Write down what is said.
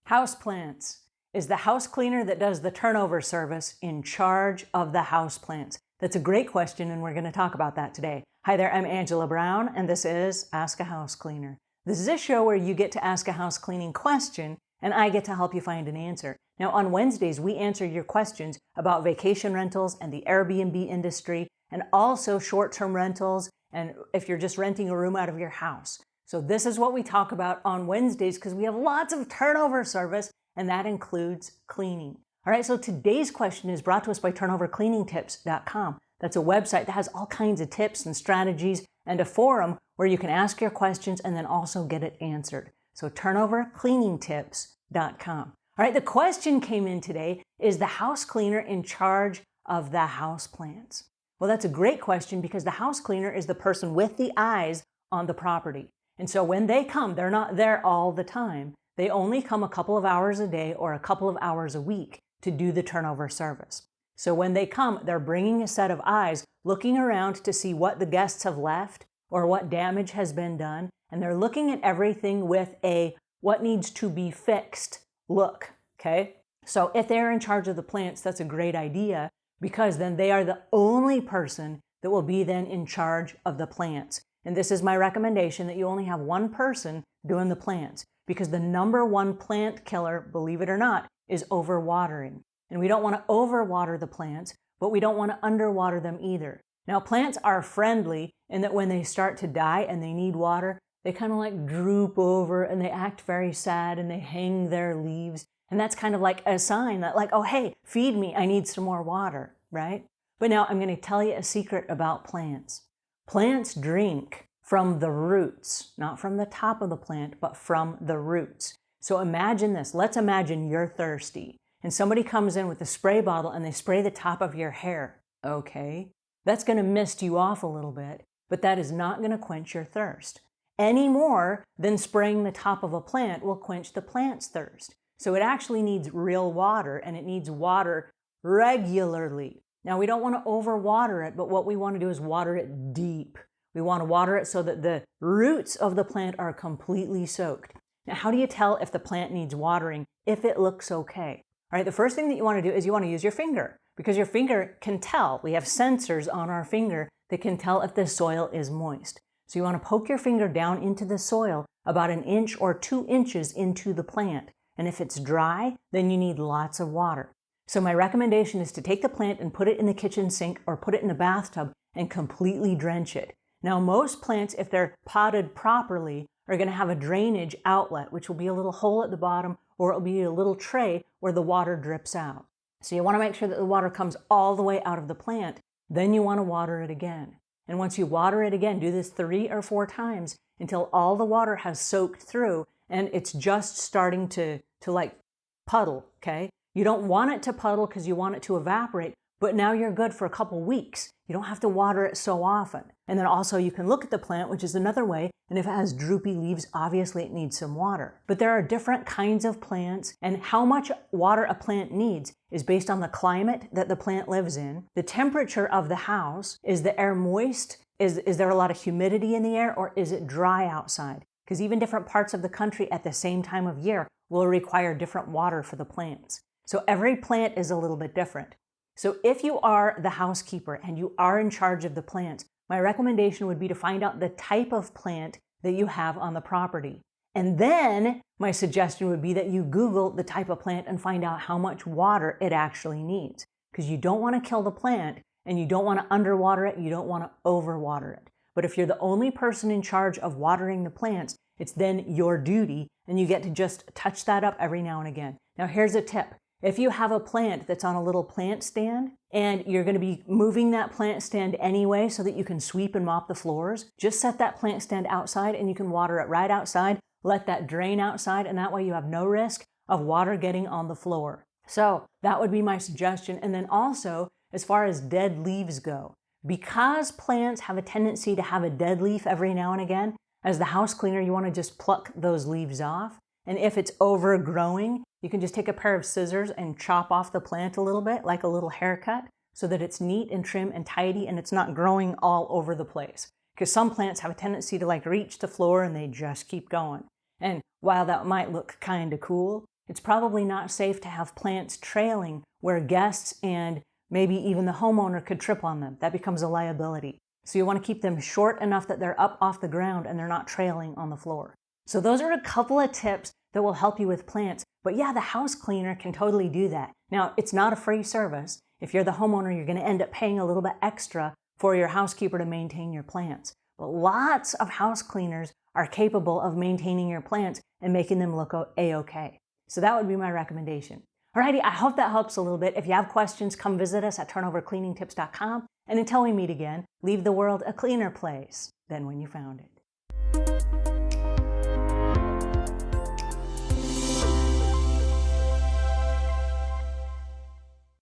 Houseplants is the house cleaner that does the turnover service in charge of the houseplants. That's a great question, and we're going to talk about that today. Hi there, I'm Angela Brown, and this is Ask a House Cleaner. This is a show where you get to ask a house cleaning question, and I get to help you find an answer. Now, on Wednesdays, we answer your questions about vacation rentals and the Airbnb industry, and also short-term rentals, and if you're just renting a room out of your house. So this is what we talk about on Wednesdays because we have lots of turnover service, and that includes cleaning. All right, so today's question is brought to us by turnovercleaningtips.com. That's a website that has all kinds of tips and strategies and a forum where you can ask your questions and then also get it answered. So turnovercleaningtips.com. All right, the question came in today, is the house cleaner in charge of the houseplants? Well, that's a great question because the house cleaner is the person with the eyes on the property. And so when they come, they're not there all the time. They only come a couple of hours a day or a couple of hours a week to do the turnover service. So when they come, they're bringing a set of eyes, looking around to see what the guests have left or what damage has been done. And they're looking at everything with a what needs to be fixed look, okay? So if they're in charge of the plants, that's a great idea because then they are the only person that will be then in charge of the plants. And this is my recommendation, that you only have one person doing the plants because the number one plant killer, believe it or not, is overwatering. And we don't want to overwater the plants, but we don't want to underwater them either. Now, plants are friendly in that when they start to die and they need water, they kind of like droop over and they act very sad and they hang their leaves. And that's kind of like a sign that like, oh, hey, feed me, I need some more water, right? But now I'm going to tell you a secret about plants. Plants drink from the roots, not from the top of the plant, but from the roots. So imagine this. Let's imagine you're thirsty and somebody comes in with a spray bottle and they spray the top of your hair. Okay, that's going to mist you off a little bit, but that is not going to quench your thirst any more than spraying the top of a plant will quench the plant's thirst. So it actually needs real water, and it needs water regularly. Now, we don't want to overwater it, but what we want to do is water it deep. We want to water it so that the roots of the plant are completely soaked. Now, how do you tell if the plant needs watering if it looks okay? All right, the first thing that you want to do is you want to use your finger because your finger can tell. We have sensors on our finger that can tell if the soil is moist. So you want to poke your finger down into the soil about 1 inch or 2 inches into the plant. And if it's dry, then you need lots of water. So my recommendation is to take the plant and put it in the kitchen sink or put it in the bathtub and completely drench it. Now, most plants, if they're potted properly, are going to have a drainage outlet, which will be a little hole at the bottom, or it'll be a little tray where the water drips out. So you want to make sure that the water comes all the way out of the plant. Then you want to water it again. And once you water it again, do this 3 or 4 times until all the water has soaked through and it's just starting to like puddle, okay? You don't want it to puddle because you want it to evaporate, but now you're good for a couple weeks. You don't have to water it so often. And then also you can look at the plant, which is another way, and if it has droopy leaves, obviously it needs some water. But there are different kinds of plants, and how much water a plant needs is based on the climate that the plant lives in, the temperature of the house. Is the air moist? Is there a lot of humidity in the air, or is it dry outside? Because even different parts of the country at the same time of year will require different water for the plants. So every plant is a little bit different. So if you are the housekeeper and you are in charge of the plants, my recommendation would be to find out the type of plant that you have on the property. And then my suggestion would be that you Google the type of plant and find out how much water it actually needs. Because you don't want to kill the plant and you don't want to underwater it, you don't want to overwater it. But if you're the only person in charge of watering the plants, it's then your duty and you get to just touch that up every now and again. Now here's a tip. If you have a plant that's on a little plant stand and you're going to be moving that plant stand anyway so that you can sweep and mop the floors, just set that plant stand outside and you can water it right outside, let that drain outside, and that way you have no risk of water getting on the floor. So that would be my suggestion. And then also, as far as dead leaves go, because plants have a tendency to have a dead leaf every now and again, as the house cleaner, you want to just pluck those leaves off. And if it's overgrowing, you can just take a pair of scissors and chop off the plant a little bit, like a little haircut, so that it's neat and trim and tidy and it's not growing all over the place. Because some plants have a tendency to like reach the floor and they just keep going. And while that might look kind of cool, It's probably not safe to have plants trailing where guests and maybe even the homeowner could trip on them. That becomes a liability. So you want to keep them short enough that they're up off the ground and they're not trailing on the floor. So those are a couple of tips that will help you with plants. But yeah, the house cleaner can totally do that. Now, it's not a free service. If you're the homeowner, you're going to end up paying a little bit extra for your housekeeper to maintain your plants. But lots of house cleaners are capable of maintaining your plants and making them look a-okay. So that would be my recommendation. Alrighty, I hope that helps a little bit. If you have questions, come visit us at turnovercleaningtips.com. And until we meet again, leave the world a cleaner place than when you found it.